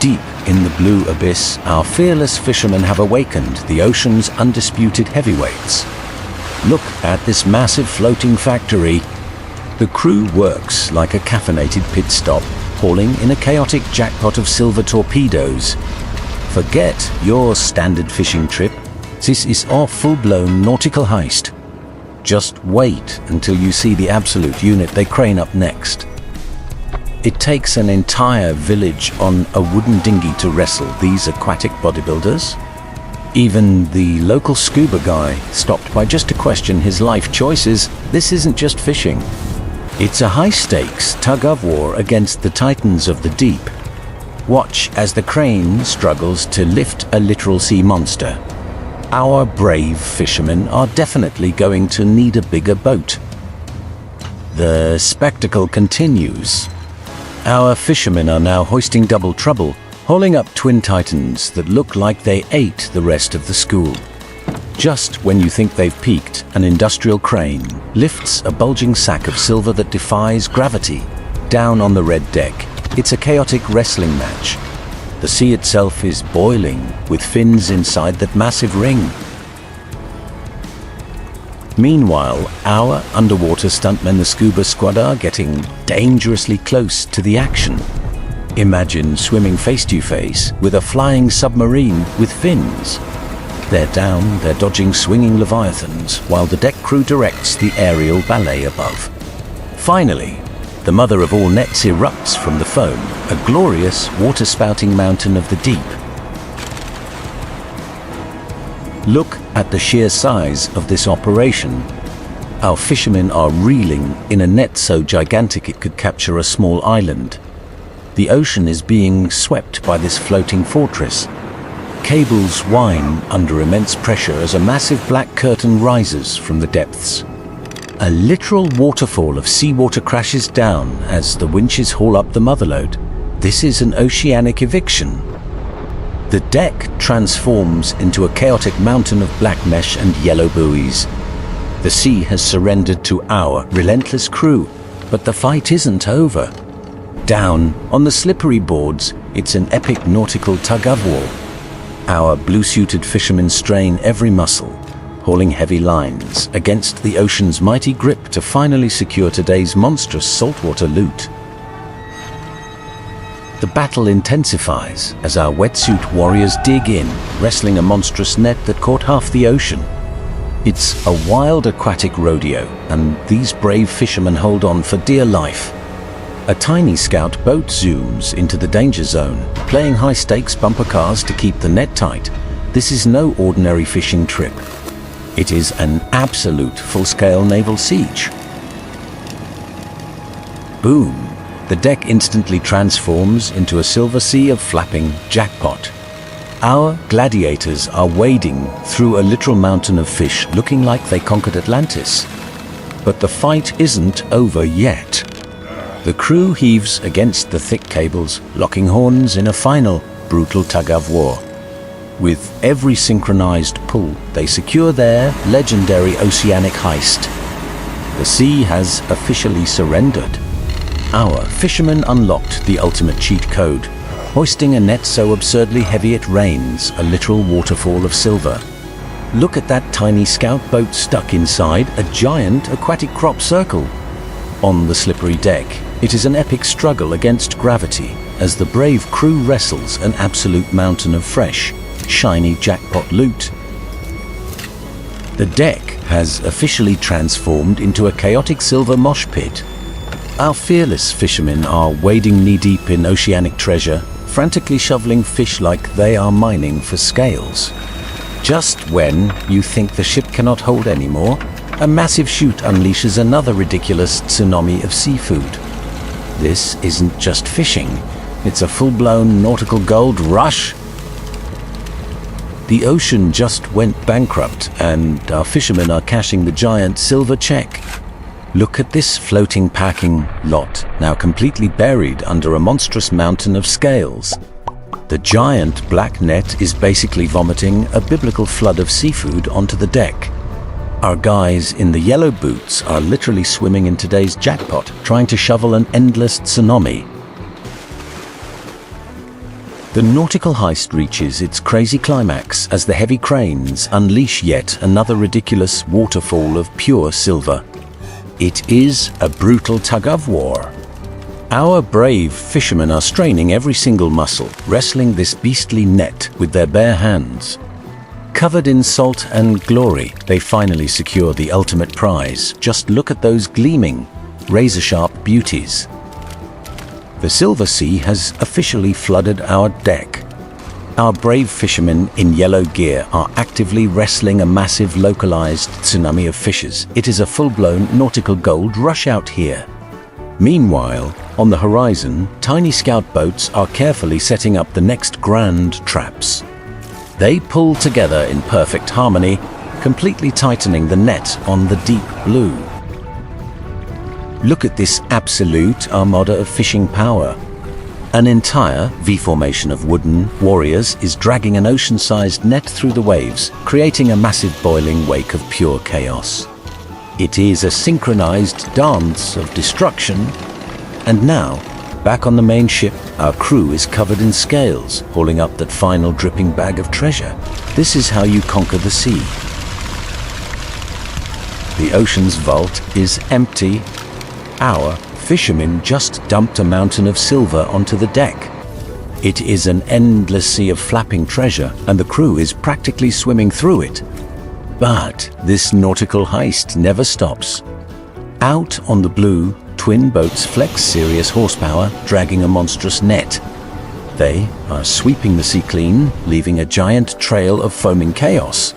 Deep in the blue abyss, our fearless fishermen have awakened the ocean's undisputed heavyweights. Look at this massive floating factory. The crew works like a caffeinated pit stop, hauling in a chaotic jackpot of silver torpedoes. Forget your standard fishing trip. This is our full-blown nautical heist. Just wait until you see the absolute unit they crane up next. It takes an entire village on a wooden dinghy to wrestle these aquatic bodybuilders. Even the local scuba guy stopped by just to question his life choices. This isn't just fishing. It's a high-stakes tug-of-war against the titans of the deep. Watch as the crane struggles to lift a literal sea monster. Our brave fishermen are definitely going to need a bigger boat. The spectacle continues. Our fishermen are now hoisting double trouble, hauling up twin titans that look like they ate the rest of the school. Just when you think they've peaked, an industrial crane lifts a bulging sack of silver that defies gravity. Down on the red deck, it's a chaotic wrestling match. The sea itself is boiling, with fins inside that massive ring. Meanwhile, our underwater stuntmen, the scuba squad, are getting dangerously close to the action. Imagine swimming face-to-face with a flying submarine with fins. They're down, they're dodging swinging leviathans, while the deck crew directs the aerial ballet above. Finally, the mother of all nets erupts from the foam, a glorious water-spouting mountain of the deep. Look at the sheer size of this operation. Our fishermen are reeling in a net so gigantic it could capture a small island. The ocean is being swept by this floating fortress. Cables whine under immense pressure as a massive black curtain rises from the depths. A literal waterfall of seawater crashes down as the winches haul up the motherlode. This is an oceanic eviction. The deck transforms into a chaotic mountain of black mesh and yellow buoys. The sea has surrendered to our relentless crew, but the fight isn't over. Down on the slippery boards, it's an epic nautical tug-of-war. Our blue-suited fishermen strain every muscle, hauling heavy lines against the ocean's mighty grip to finally secure today's monstrous saltwater loot. The battle intensifies as our wetsuit warriors dig in, wrestling a monstrous net that caught half the ocean. It's a wild aquatic rodeo, and these brave fishermen hold on for dear life. A tiny scout boat zooms into the danger zone, playing high-stakes bumper cars to keep the net tight. This is no ordinary fishing trip. It is an absolute full-scale naval siege. Boom! The deck instantly transforms into a silver sea of flapping jackpot. Our gladiators are wading through a literal mountain of fish, looking like they conquered Atlantis. But the fight isn't over yet. The crew heaves against the thick cables, locking horns in a final, brutal tug-of-war. With every synchronized pull, they secure their legendary oceanic heist. The sea has officially surrendered. Our fishermen unlocked the ultimate cheat code, hoisting a net so absurdly heavy it rains a literal waterfall of silver. Look at that tiny scout boat stuck inside a giant aquatic crop circle. On the slippery deck, it is an epic struggle against gravity as the brave crew wrestles an absolute mountain of fresh, shiny jackpot loot. The deck has officially transformed into a chaotic silver mosh pit. Our fearless fishermen are wading knee-deep in oceanic treasure, frantically shoveling fish like they are mining for scales. Just when you think the ship cannot hold any more, a massive chute unleashes another ridiculous tsunami of seafood. This isn't just fishing, it's a full-blown nautical gold rush. The ocean just went bankrupt, and our fishermen are cashing the giant silver check. Look at this floating packing lot, now completely buried under a monstrous mountain of scales. The giant black net is basically vomiting a biblical flood of seafood onto the deck. Our guys in the yellow boots are literally swimming in today's jackpot, trying to shovel an endless tsunami. The nautical heist reaches its crazy climax as the heavy cranes unleash yet another ridiculous waterfall of pure silver. It is a brutal tug-of-war. Our brave fishermen are straining every single muscle, wrestling this beastly net with their bare hands. Covered in salt and glory, they finally secure the ultimate prize. Just look at those gleaming, razor-sharp beauties. The Silver Sea has officially flooded our deck. Our brave fishermen in yellow gear are actively wrestling a massive localized tsunami of fishes. It is a full-blown nautical gold rush out here. Meanwhile, on the horizon, tiny scout boats are carefully setting up the next grand traps. They pull together in perfect harmony, completely tightening the net on the deep blue. Look at this absolute armada of fishing power. An entire V-formation of wooden warriors is dragging an ocean-sized net through the waves, creating a massive boiling wake of pure chaos. It is a synchronized dance of destruction. And now, back on the main ship, our crew is covered in scales, hauling up that final dripping bag of treasure. This is how you conquer the sea. The ocean's vault is empty. Our fishermen just dumped a mountain of silver onto the deck. It is an endless sea of flapping treasure, and the crew is practically swimming through it. But this nautical heist never stops. Out on the blue, twin boats flex serious horsepower, dragging a monstrous net. They are sweeping the sea clean, leaving a giant trail of foaming chaos.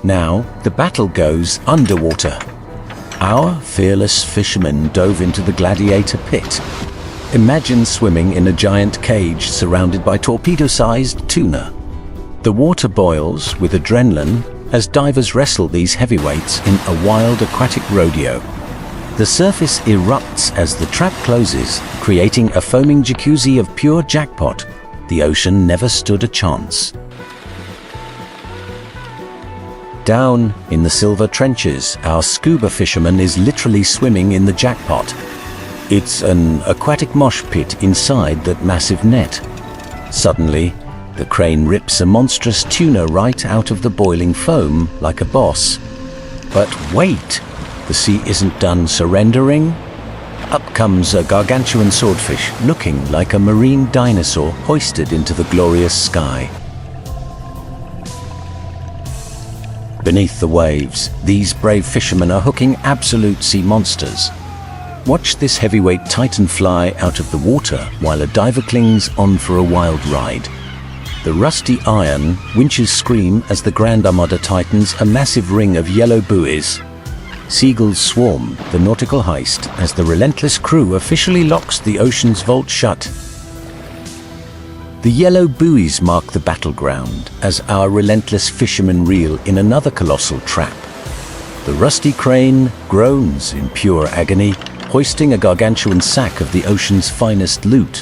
Now, the battle goes underwater. Our fearless fishermen dove into the gladiator pit. Imagine swimming in a giant cage surrounded by torpedo-sized tuna. The water boils with adrenaline as divers wrestle these heavyweights in a wild aquatic rodeo. The surface erupts as the trap closes, creating a foaming jacuzzi of pure jackpot. The ocean never stood a chance. Down in the silver trenches, our scuba fisherman is literally swimming in the jackpot. It's an aquatic mosh pit inside that massive net. Suddenly, the crane rips a monstrous tuna right out of the boiling foam like a boss. But wait, the sea isn't done surrendering. Up comes a gargantuan swordfish, looking like a marine dinosaur hoisted into the glorious sky. Beneath the waves, these brave fishermen are hooking absolute sea monsters. Watch this heavyweight titan fly out of the water while a diver clings on for a wild ride. The rusty iron winches scream as the Grand Armada tightens a massive ring of yellow buoys. Seagulls swarm the nautical heist as the relentless crew officially locks the ocean's vault shut. The yellow buoys mark the battleground as our relentless fishermen reel in another colossal trap. The rusty crane groans in pure agony, hoisting a gargantuan sack of the ocean's finest loot.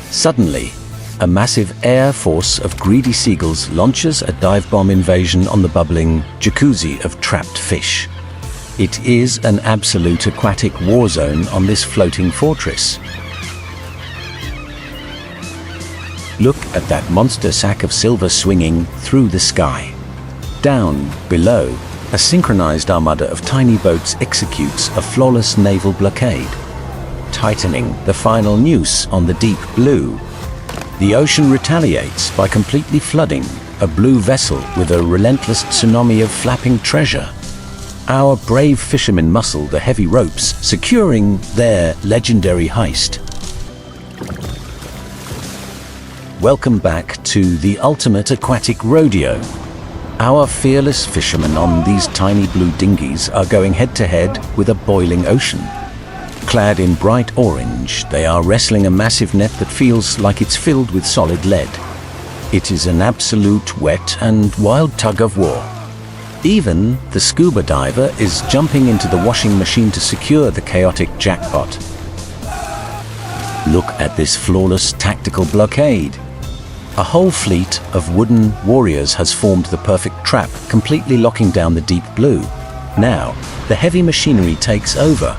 Suddenly, a massive air force of greedy seagulls launches a dive bomb invasion on the bubbling jacuzzi of trapped fish. It is an absolute aquatic war zone on this floating fortress. Look at that monster sack of silver swinging through the sky. Down below, a synchronized armada of tiny boats executes a flawless naval blockade, tightening the final noose on the deep blue. The ocean retaliates by completely flooding a blue vessel with a relentless tsunami of flapping treasure. Our brave fishermen muscle the heavy ropes, securing their legendary heist. Welcome back to the ultimate aquatic rodeo. Our fearless fishermen on these tiny blue dinghies are going head-to-head with a boiling ocean. Clad in bright orange, they are wrestling a massive net that feels like it's filled with solid lead. It is an absolute wet and wild tug-of-war. Even the scuba diver is jumping into the washing machine to secure the chaotic jackpot. Look at this flawless tactical blockade. A whole fleet of wooden warriors has formed the perfect trap, completely locking down the deep blue. Now, the heavy machinery takes over.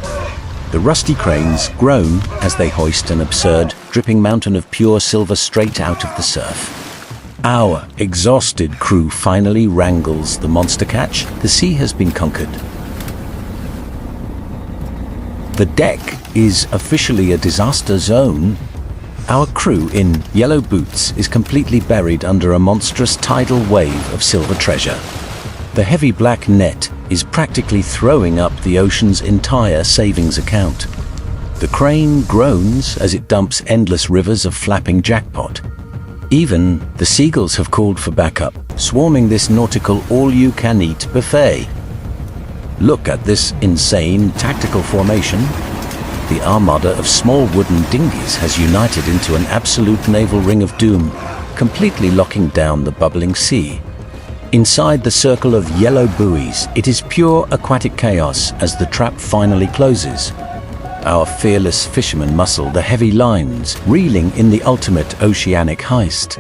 The rusty cranes groan as they hoist an absurd dripping mountain of pure silver straight out of the surf. Our exhausted crew finally wrangles the monster catch. The sea has been conquered. The deck is officially a disaster zone. Our crew in yellow boots is completely buried under a monstrous tidal wave of silver treasure. The heavy black net is practically throwing up the ocean's entire savings account. The crane groans as it dumps endless rivers of flapping jackpot. Even the seagulls have called for backup, swarming this nautical all-you-can-eat buffet. Look at this insane tactical formation. The armada of small wooden dinghies has united into an absolute naval ring of doom, completely locking down the bubbling sea. Inside the circle of yellow buoys, it is pure aquatic chaos as the trap finally closes. Our fearless fishermen muscle the heavy lines, reeling in the ultimate oceanic heist.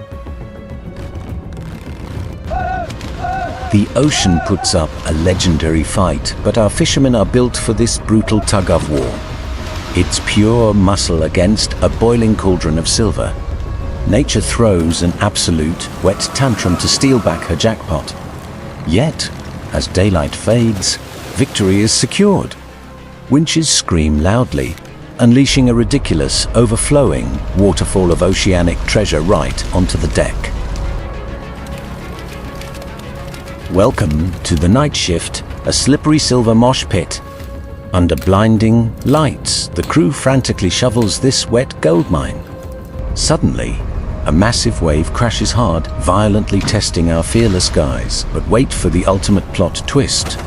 The ocean puts up a legendary fight, but our fishermen are built for this brutal tug-of-war. It's pure muscle against a boiling cauldron of silver. Nature throws an absolute wet tantrum to steal back her jackpot. Yet, as daylight fades, victory is secured. Winches scream loudly, unleashing a ridiculous, overflowing waterfall of oceanic treasure right onto the deck. Welcome to the night shift, a slippery silver mosh pit. Under blinding lights, the crew frantically shovels this wet gold mine. Suddenly, a massive wave crashes hard, violently testing our fearless guys. But wait for the ultimate plot twist.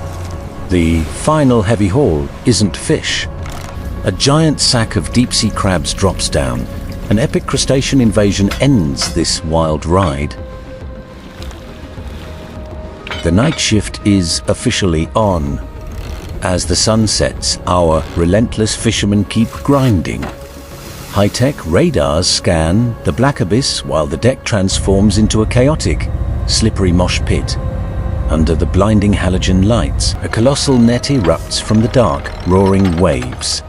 The final heavy haul isn't fish. A giant sack of deep-sea crabs drops down. An epic crustacean invasion ends this wild ride. The night shift is officially on. As the sun sets, our relentless fishermen keep grinding. High-tech radars scan the black abyss while the deck transforms into a chaotic, slippery mosh pit. Under the blinding halogen lights, a colossal net erupts from the dark, roaring waves.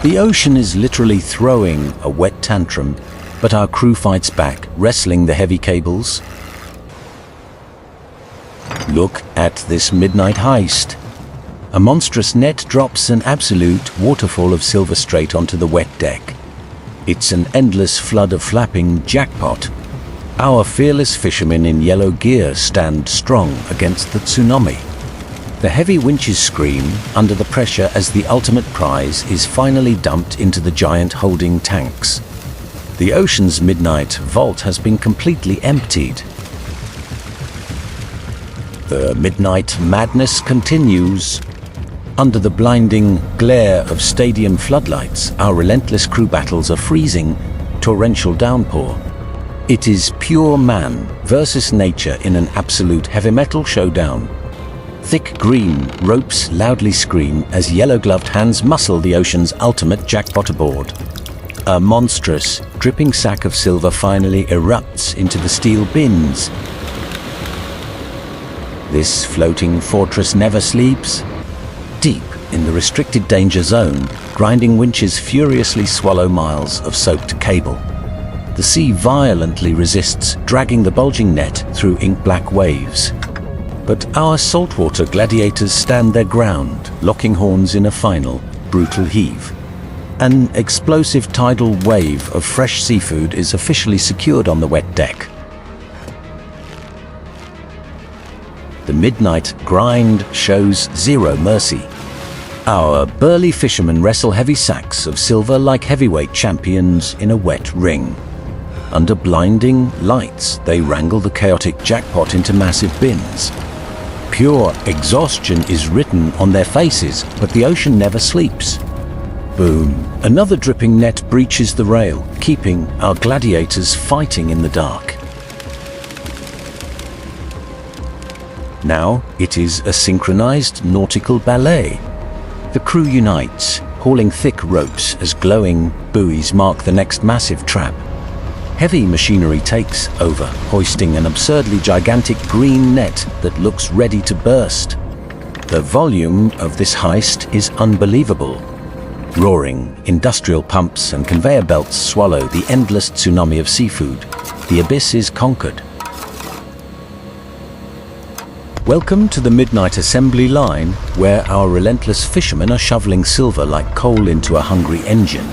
The ocean is literally throwing a wet tantrum, but our crew fights back, wrestling the heavy cables. Look at this midnight heist. A monstrous net drops an absolute waterfall of silver straight onto the wet deck. It's an endless flood of flapping jackpot. Our fearless fishermen in yellow gear stand strong against the tsunami. The heavy winches scream under the pressure as the ultimate prize is finally dumped into the giant holding tanks. The ocean's midnight vault has been completely emptied. The midnight madness continues. Under the blinding glare of stadium floodlights, our relentless crew battles a freezing, torrential downpour. It is pure man versus nature in an absolute heavy metal showdown. Thick green ropes loudly scream as yellow-gloved hands muscle the ocean's ultimate jackpot aboard. A monstrous, dripping sack of silver finally erupts into the steel bins. This floating fortress never sleeps. Deep in the restricted danger zone, grinding winches furiously swallow miles of soaked cable. The sea violently resists, dragging the bulging net through ink-black waves. But our saltwater gladiators stand their ground, locking horns in a final, brutal heave. An explosive tidal wave of fresh seafood is officially secured on the wet deck. The midnight grind shows zero mercy. Our burly fishermen wrestle heavy sacks of silver like heavyweight champions in a wet ring. Under blinding lights, they wrangle the chaotic jackpot into massive bins. Pure exhaustion is written on their faces, but the ocean never sleeps. Boom. Another dripping net breaches the rail, keeping our gladiators fighting in the dark. Now it is a synchronized nautical ballet. The crew unites, hauling thick ropes as glowing buoys mark the next massive trap. Heavy machinery takes over, hoisting an absurdly gigantic green net that looks ready to burst. The volume of this heist is unbelievable. Roaring, industrial pumps and conveyor belts swallow the endless tsunami of seafood. The abyss is conquered. Welcome to the midnight assembly line, where our relentless fishermen are shoveling silver like coal into a hungry engine.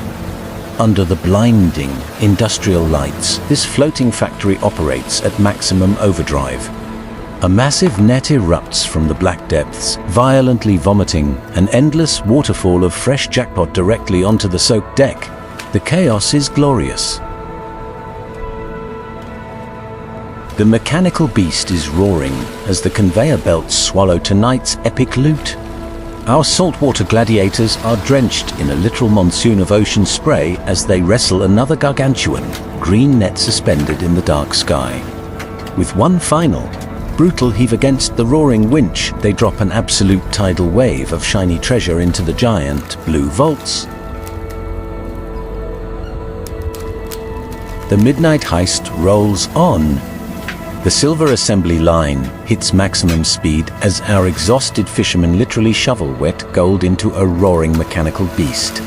Under the blinding industrial lights, this floating factory operates at maximum overdrive. A massive net erupts from the black depths, violently vomiting an endless waterfall of fresh jackpot directly onto the soaked deck. The chaos is glorious. The mechanical beast is roaring as the conveyor belts swallow tonight's epic loot. Our saltwater gladiators are drenched in a literal monsoon of ocean spray as they wrestle another gargantuan green net suspended in the dark sky. With one final brutal heave against the roaring winch, they drop an absolute tidal wave of shiny treasure into the giant blue vaults. The midnight heist rolls on. The silver assembly line hits maximum speed as our exhausted fishermen literally shovel wet gold into a roaring mechanical beast.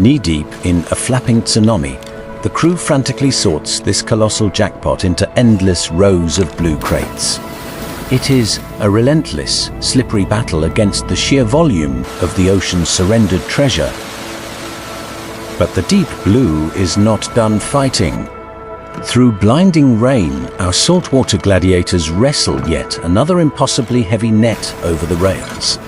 Knee-deep in a flapping tsunami, the crew frantically sorts this colossal jackpot into endless rows of blue crates. It is a relentless, slippery battle against the sheer volume of the ocean's surrendered treasure. But the deep blue is not done fighting. Through blinding rain, our saltwater gladiators wrestle yet another impossibly heavy net over the rails.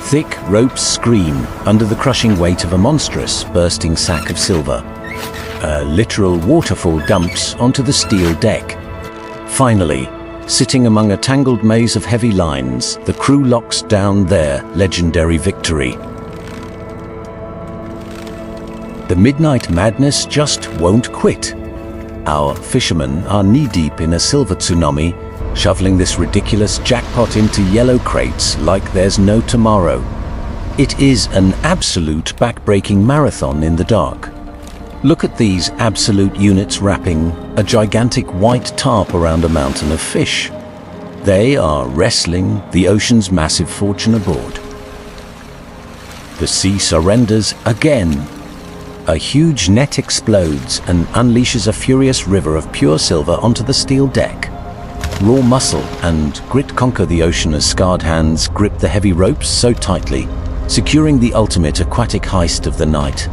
Thick ropes scream under the crushing weight of a monstrous, bursting sack of silver. A literal waterfall dumps onto the steel deck. Finally, sitting among a tangled maze of heavy lines, the crew locks down their legendary victory. The midnight madness just won't quit. Our fishermen are knee-deep in a silver tsunami, shoveling this ridiculous jackpot into yellow crates like there's no tomorrow. It is an absolute back-breaking marathon in the dark. Look at these absolute units wrapping a gigantic white tarp around a mountain of fish. They are wrestling the ocean's massive fortune aboard. The sea surrenders again. A huge net explodes and unleashes a furious river of pure silver onto the steel deck. Raw muscle and grit conquer the ocean as scarred hands grip the heavy ropes so tightly, securing the ultimate aquatic heist of the night.